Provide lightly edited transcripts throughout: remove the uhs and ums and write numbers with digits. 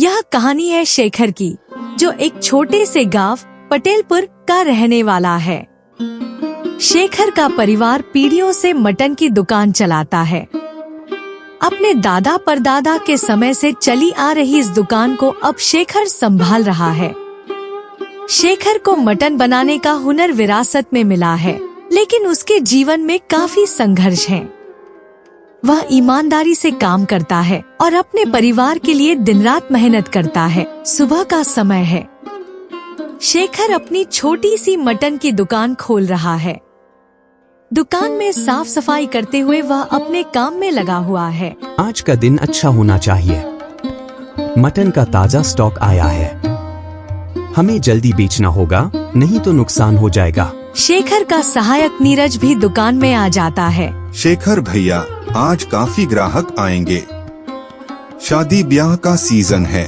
यह कहानी है शेखर की, जो एक छोटे से गांव पटेलपुर का रहने वाला है। शेखर का परिवार पीढ़ियों से मटन की दुकान चलाता है। अपने दादा परदादा के समय से चली आ रही इस दुकान को अब शेखर संभाल रहा है। शेखर को मटन बनाने का हुनर विरासत में मिला है, लेकिन उसके जीवन में काफी संघर्ष है। वह ईमानदारी से काम करता है और अपने परिवार के लिए दिन रात मेहनत करता है। सुबह का समय है। शेखर अपनी छोटी सी मटन की दुकान खोल रहा है। दुकान में साफ सफाई करते हुए वह अपने काम में लगा हुआ है। आज का दिन अच्छा होना चाहिए। मटन का ताजा स्टॉक आया है। हमें जल्दी बेचना होगा, नहीं तो नुकसान हो जाएगा। शेखर का सहायक नीरज भी दुकान में आ जाता है। शेखर भैया, आज काफी ग्राहक आएंगे। शादी ब्याह का सीजन है,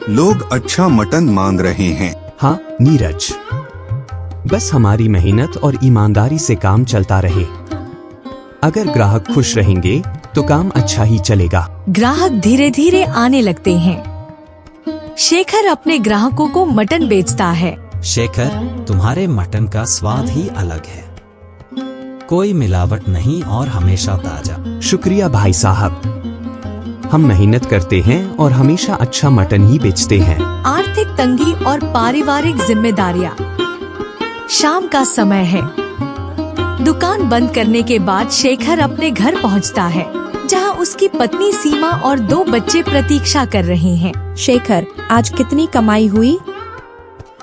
लोग अच्छा मटन मांग रहे हैं। हाँ नीरज, बस हमारी मेहनत और ईमानदारी से काम चलता रहे। अगर ग्राहक खुश रहेंगे तो काम अच्छा ही चलेगा। ग्राहक धीरे धीरे आने लगते हैं। शेखर अपने ग्राहकों को मटन बेचता है। शेखर, तुम्हारे मटन का स्वाद ही अलग है। कोई मिलावट नहीं और हमेशा ताजा। शुक्रिया भाई साहब, हम मेहनत करते हैं और हमेशा अच्छा मटन ही बेचते हैं। आर्थिक तंगी और पारिवारिक जिम्मेदारियां। शाम का समय है। दुकान बंद करने के बाद शेखर अपने घर पहुंचता है, जहां उसकी पत्नी सीमा और 2 बच्चे प्रतीक्षा कर रहे हैं। शेखर, आज कितनी कमाई हुई?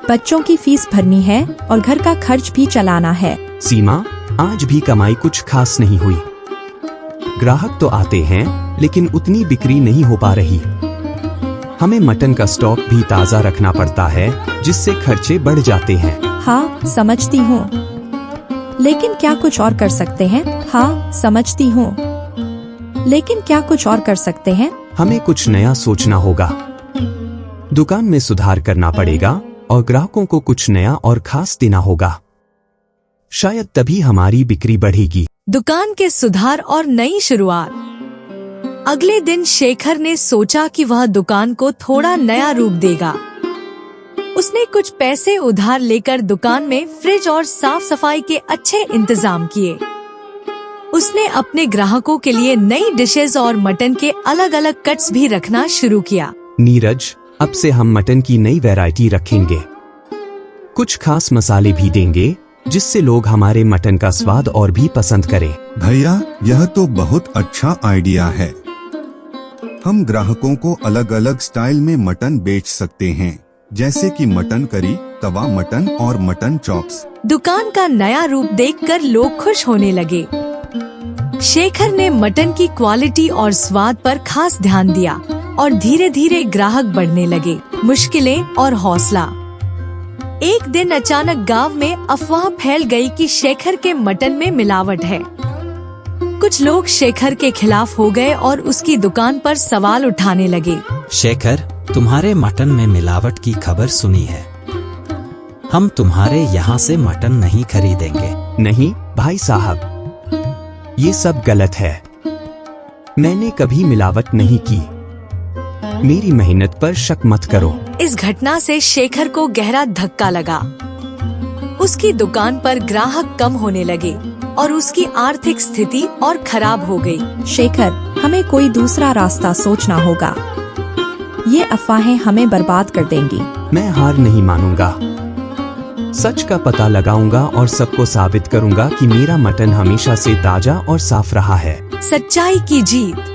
बच्चों की फीस भरनी है और घर का खर्च भी चलाना है। सीमा, आज भी कमाई कुछ खास नहीं हुई। ग्राहक तो आते हैं, लेकिन उतनी बिक्री नहीं हो पा रही। हमें मटन का स्टॉक भी ताज़ा रखना पड़ता है, जिससे खर्चे बढ़ जाते हैं। हाँ, समझती हूँ, लेकिन क्या कुछ और कर सकते हैं? हाँ, समझती हूँ, लेकिन क्या कुछ और कर सकते हैं? हमें कुछ नया सोचना होगा। दुकान में सुधार करना पड़ेगा और ग्राहकों को कुछ नया और खास देना होगा। शायद तभी हमारी बिक्री बढ़ेगी। दुकान के सुधार और नई शुरुआत। अगले दिन शेखर ने सोचा कि वह दुकान को थोड़ा नया रूप देगा। उसने कुछ पैसे उधार लेकर दुकान में फ्रिज और साफ सफाई के अच्छे इंतजाम किए। उसने अपने ग्राहकों के लिए नई डिशेस और मटन के अलग अलग कट्स भी रखना शुरू किया। नीरज, अब से हम मटन की नई वैरायटी रखेंगे। कुछ खास मसाले भी देंगे, जिससे लोग हमारे मटन का स्वाद और भी पसंद करें। भैया, यह तो बहुत अच्छा आइडिया है। हम ग्राहकों को अलग अलग स्टाइल में मटन बेच सकते हैं, जैसे कि मटन करी, तवा मटन और मटन चॉप्स। दुकान का नया रूप देखकर लोग खुश होने लगे। शेखर ने मटन की क्वालिटी और स्वाद पर खास ध्यान दिया और धीरे धीरे ग्राहक बढ़ने लगे। मुश्किलें और हौसला। एक दिन अचानक गांव में अफवाह फैल गई कि शेखर के मटन में मिलावट है। कुछ लोग शेखर के खिलाफ हो गए और उसकी दुकान पर सवाल उठाने लगे। शेखर, तुम्हारे मटन में मिलावट की खबर सुनी है। हम तुम्हारे यहाँ से मटन नहीं खरीदेंगे। नहीं भाई साहब, ये सब गलत है। मैंने कभी मिलावट नहीं की। मेरी मेहनत पर शक मत करो। इस घटना से शेखर को गहरा धक्का लगा। उसकी दुकान पर ग्राहक कम होने लगे और उसकी आर्थिक स्थिति और खराब हो गई। शेखर, हमें कोई दूसरा रास्ता सोचना होगा। ये अफवाहें हमें बर्बाद कर देंगी। मैं हार नहीं मानूंगा। सच का पता लगाऊंगा और सबको साबित करूंगा कि मेरा मटन हमेशा से ताजा और साफ रहा है। सच्चाई की जीत।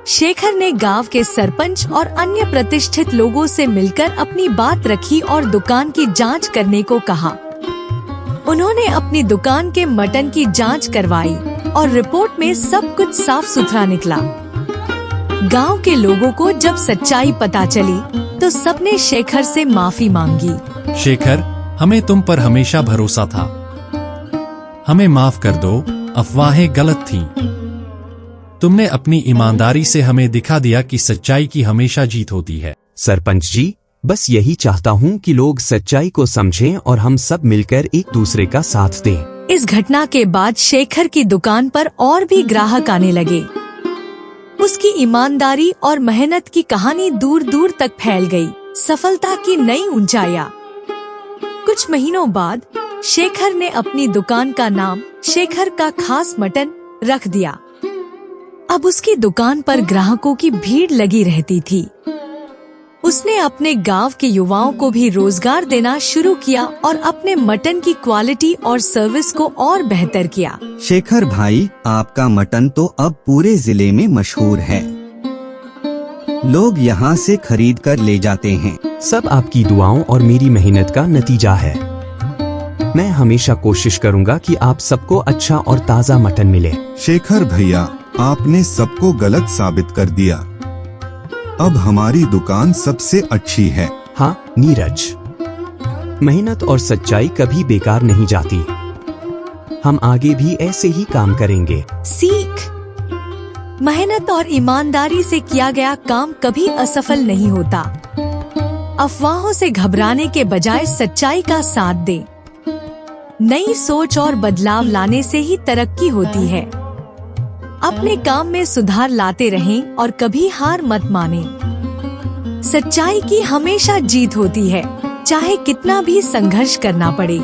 शेखर ने गांव के सरपंच और अन्य प्रतिष्ठित लोगों से मिलकर अपनी बात रखी और दुकान की जांच करने को कहा। उन्होंने अपनी दुकान के मटन की जांच करवाई और रिपोर्ट में सब कुछ साफ सुथरा निकला। गांव के लोगों को जब सच्चाई पता चली तो सबने शेखर से माफी मांगी। शेखर, हमें तुम पर हमेशा भरोसा था। हमें माफ कर दो, अफवाहें गलत थीं। तुमने अपनी ईमानदारी से हमें दिखा दिया कि सच्चाई की हमेशा जीत होती है। सरपंच जी, बस यही चाहता हूँ कि लोग सच्चाई को समझें और हम सब मिलकर एक दूसरे का साथ दें। इस घटना के बाद शेखर की दुकान पर और भी ग्राहक आने लगे। उसकी ईमानदारी और मेहनत की कहानी दूर दूर तक फैल गई। सफलता की नई ऊंचाइयां। कुछ महीनों बाद शेखर ने अपनी दुकान का नाम शेखर का खास मटन रख दिया। अब उसकी दुकान पर ग्राहकों की भीड़ लगी रहती थी। उसने अपने गांव के युवाओं को भी रोजगार देना शुरू किया और अपने मटन की क्वालिटी और सर्विस को और बेहतर किया। शेखर भाई, आपका मटन तो अब पूरे जिले में मशहूर है। लोग यहाँ से खरीद कर ले जाते हैं। सब आपकी दुआओं और मेरी मेहनत का नतीजा है। मैं हमेशा कोशिश करूंगा कि आप सबको अच्छा और ताज़ा मटन मिले। शेखर भैया, आपने सबको गलत साबित कर दिया। अब हमारी दुकान सबसे अच्छी है। हाँ नीरज, मेहनत और सच्चाई कभी बेकार नहीं जाती। हम आगे भी ऐसे ही काम करेंगे। सीख। मेहनत और ईमानदारी से किया गया काम कभी असफल नहीं होता। अफवाहों से घबराने के बजाय सच्चाई का साथ दें। नई सोच और बदलाव लाने से ही तरक्की होती है। अपने काम में सुधार लाते रहें और कभी हार मत मानें। सच्चाई की हमेशा जीत होती है, चाहे कितना भी संघर्ष करना पड़े।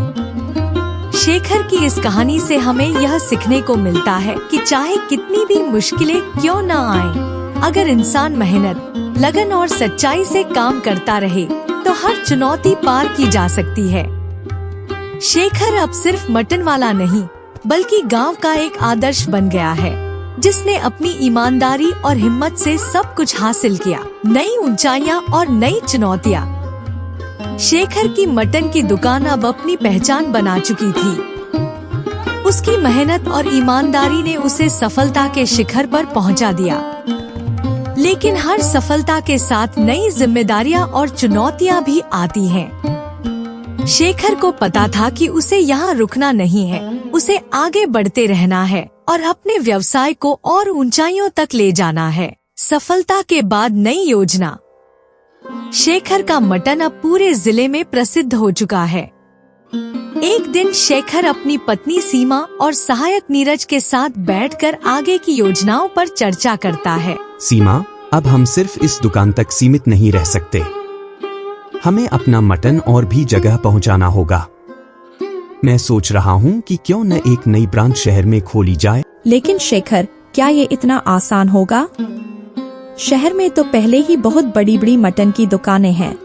शेखर की इस कहानी से हमें यह सीखने को मिलता है कि चाहे कितनी भी मुश्किलें क्यों न आए, अगर इंसान मेहनत, लगन और सच्चाई से काम करता रहे तो हर चुनौती पार की जा सकती है। शेखर अब सिर्फ मटन वाला नहीं, बल्कि गांव का एक आदर्श बन गया है, जिसने अपनी ईमानदारी और हिम्मत से सब कुछ हासिल किया। नई ऊंचाइयां और नई चुनौतियां। शेखर की मटन की दुकान अब अपनी पहचान बना चुकी थी। उसकी मेहनत और ईमानदारी ने उसे सफलता के शिखर पर पहुंचा दिया। लेकिन हर सफलता के साथ नई जिम्मेदारियां और चुनौतियां भी आती हैं। शेखर को पता था कि उसे यहाँ रुकना नहीं है, उसे आगे बढ़ते रहना है और अपने व्यवसाय को और ऊंचाइयों तक ले जाना है। सफलता के बाद नई योजना। शेखर का मटन अब पूरे जिले में प्रसिद्ध हो चुका है। एक दिन शेखर अपनी पत्नी सीमा और सहायक नीरज के साथ बैठकर आगे की योजनाओं पर चर्चा करता है। सीमा, अब हम सिर्फ इस दुकान तक सीमित नहीं रह सकते। हमें अपना मटन और भी जगह पहुंचाना होगा। मैं सोच रहा हूं कि क्यों न एक नई ब्रांच शहर में खोली जाए। लेकिन शेखर, क्या ये इतना आसान होगा? शहर में तो पहले ही बहुत बड़ी बड़ी मटन की दुकानें हैं।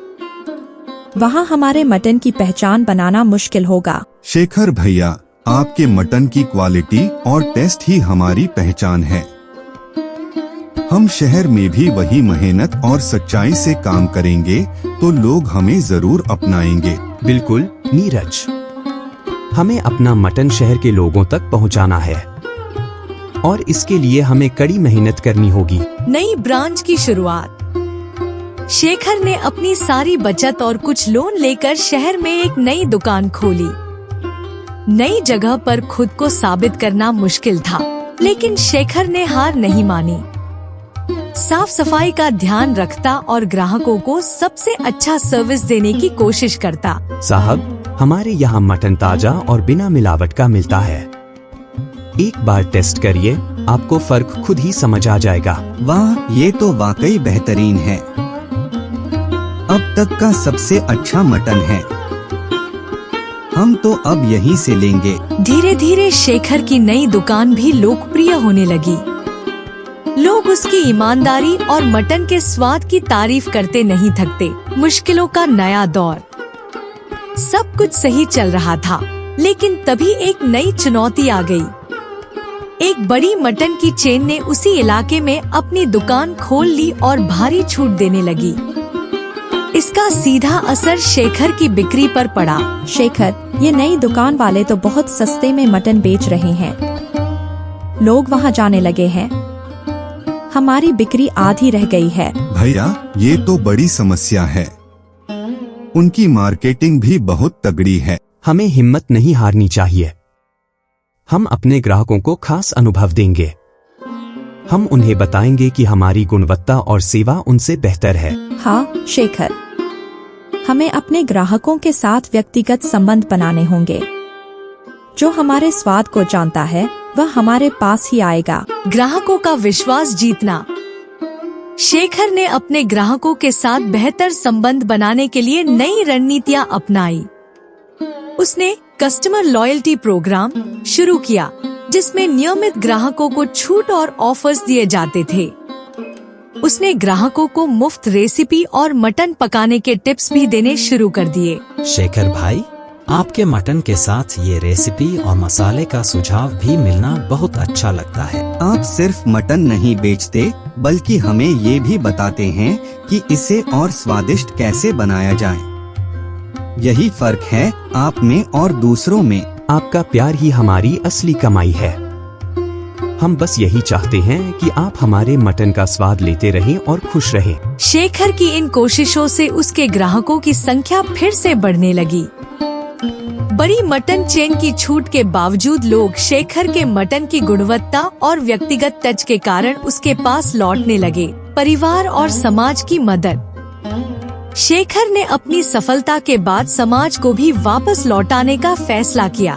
वहाँ हमारे मटन की पहचान बनाना मुश्किल होगा। शेखर भैया, आपके मटन की क्वालिटी और टेस्ट ही हमारी पहचान है। हम शहर में भी वही मेहनत और सच्चाई से काम करेंगे तो लोग हमें जरूर अपनाएंगे। बिल्कुल नीरज, हमें अपना मटन शहर के लोगों तक पहुंचाना है और इसके लिए हमें कड़ी मेहनत करनी होगी। नई ब्रांच की शुरुआत। शेखर ने अपनी सारी बचत और कुछ लोन लेकर शहर में एक नई दुकान खोली। नई जगह पर खुद को साबित करना मुश्किल था, लेकिन शेखर ने हार नहीं मानी। साफ सफाई का ध्यान रखता और ग्राहकों को सबसे अच्छा सर्विस देने की कोशिश करता। साहब, हमारे यहाँ मटन ताजा और बिना मिलावट का मिलता है। एक बार टेस्ट करिए, आपको फर्क खुद ही समझ आ जाएगा। वाह, ये तो वाकई बेहतरीन है। अब तक का सबसे अच्छा मटन है। हम तो अब यहीं से लेंगे। धीरे धीरे शेखर की नई दुकान भी लोकप्रिय होने लगी। लोग उसकी ईमानदारी और मटन के स्वाद की तारीफ करते नहीं थकते। मुश्किलों का नया दौर। सब कुछ सही चल रहा था, लेकिन तभी एक नई चुनौती आ गई। एक बड़ी मटन की चेन ने उसी इलाके में अपनी दुकान खोल ली और भारी छूट देने लगी। इसका सीधा असर शेखर की बिक्री पर पड़ा। शेखर, ये नई दुकान वाले तो बहुत सस्ते में मटन बेच रहे हैं। लोग वहाँ जाने लगे हैं। हमारी बिक्री आधी रह गई है। भैया, ये तो बड़ी समस्या है। उनकी मार्केटिंग भी बहुत तगड़ी है। हमें हिम्मत नहीं हारनी चाहिए। हम अपने ग्राहकों को खास अनुभव देंगे। हम उन्हें बताएंगे कि हमारी गुणवत्ता और सेवा उनसे बेहतर है। हाँ शेखर, हमें अपने ग्राहकों के साथ व्यक्तिगत संबंध बनाने होंगे। जो हमारे स्वाद को जानता है वह हमारे पास ही आएगा। ग्राहकों का विश्वास जीतना। शेखर ने अपने ग्राहकों के साथ बेहतर संबंध बनाने के लिए नई रणनीतियां अपनाई। उसने कस्टमर लॉयल्टी प्रोग्राम शुरू किया, जिसमें नियमित ग्राहकों को छूट और ऑफर्स दिए जाते थे। उसने ग्राहकों को मुफ्त रेसिपी और मटन पकाने के टिप्स भी देने शुरू कर दिए। शेखर भाई, आपके मटन के साथ ये रेसिपी और मसाले का सुझाव भी मिलना बहुत अच्छा लगता है। आप सिर्फ मटन नहीं बेचते बल्कि हमें ये भी बताते हैं कि इसे और स्वादिष्ट कैसे बनाया जाए। यही फर्क है आप में और दूसरों में। आपका प्यार ही हमारी असली कमाई है। हम बस यही चाहते हैं कि आप हमारे मटन का स्वाद लेते रहें और खुश रहें। शेखर की इन कोशिशों से उसके ग्राहकों की संख्या फिर से बढ़ने लगी। बड़ी मटन चेन की छूट के बावजूद लोग शेखर के मटन की गुणवत्ता और व्यक्तिगत टच के कारण उसके पास लौटने लगे। परिवार और समाज की मदद। शेखर ने अपनी सफलता के बाद समाज को भी वापस लौटाने का फैसला किया।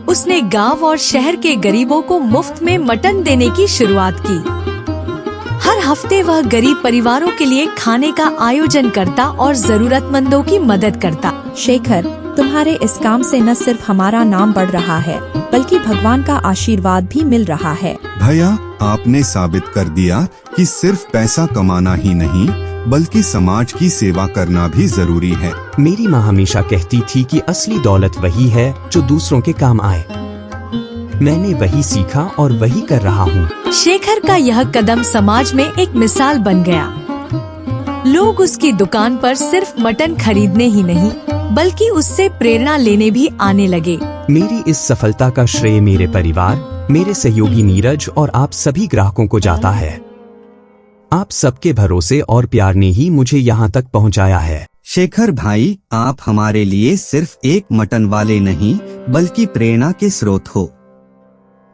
उसने गांव और शहर के गरीबों को मुफ्त में मटन देने की शुरुआत की। हर हफ्ते वह गरीब परिवारों के लिए खाने का आयोजन करता और जरूरतमंदों की मदद करता। शेखर, तुम्हारे इस काम से न सिर्फ हमारा नाम बढ़ रहा है बल्कि भगवान का आशीर्वाद भी मिल रहा है। भैया, आपने साबित कर दिया कि सिर्फ पैसा कमाना ही नहीं बल्कि समाज की सेवा करना भी जरूरी है। मेरी माँ हमेशा कहती थी कि असली दौलत वही है जो दूसरों के काम आए। मैंने वही सीखा और वही कर रहा हूँ। शेखर का यह कदम समाज में एक मिसाल बन गया। लोग उसकी दुकान पर सिर्फ मटन खरीदने ही नहीं बल्कि उससे प्रेरणा लेने भी आने लगे। मेरी इस सफलता का श्रेय मेरे परिवार, मेरे सहयोगी नीरज और आप सभी ग्राहकों को जाता है। आप सबके भरोसे और प्यार ने ही मुझे यहाँ तक पहुँचाया है। शेखर भाई, आप हमारे लिए सिर्फ एक मटन वाले नहीं बल्कि प्रेरणा के स्रोत हो।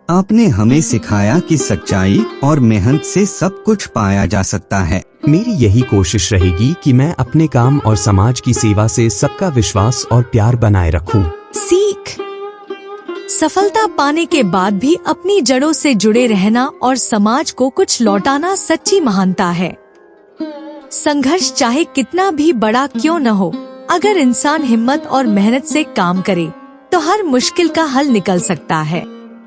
आपने हमें सिखाया कि सच्चाई और मेहनत से सब कुछ पाया जा सकता है। मेरी यही कोशिश रहेगी कि मैं अपने काम और समाज की सेवा से सबका विश्वास और प्यार बनाए रखूं। सीख। सफलता पाने के बाद भी अपनी जड़ों से जुड़े रहना और समाज को कुछ लौटाना सच्ची महानता है। संघर्ष चाहे कितना भी बड़ा क्यों न हो, अगर इंसान हिम्मत और मेहनत से काम करे तो हर मुश्किल का हल निकल सकता है।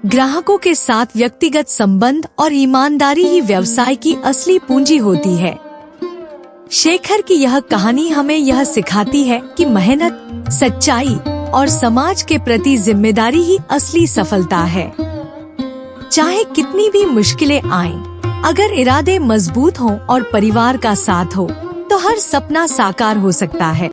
ग्राहकों के साथ व्यक्तिगत संबंध और ईमानदारी ही व्यवसाय की असली पूंजी होती है। शेखर की यह कहानी हमें यह सिखाती है कि मेहनत, सच्चाई और समाज के प्रति जिम्मेदारी ही असली सफलता है। चाहे कितनी भी मुश्किलें आएं, अगर इरादे मजबूत हों और परिवार का साथ हो तो हर सपना साकार हो सकता है।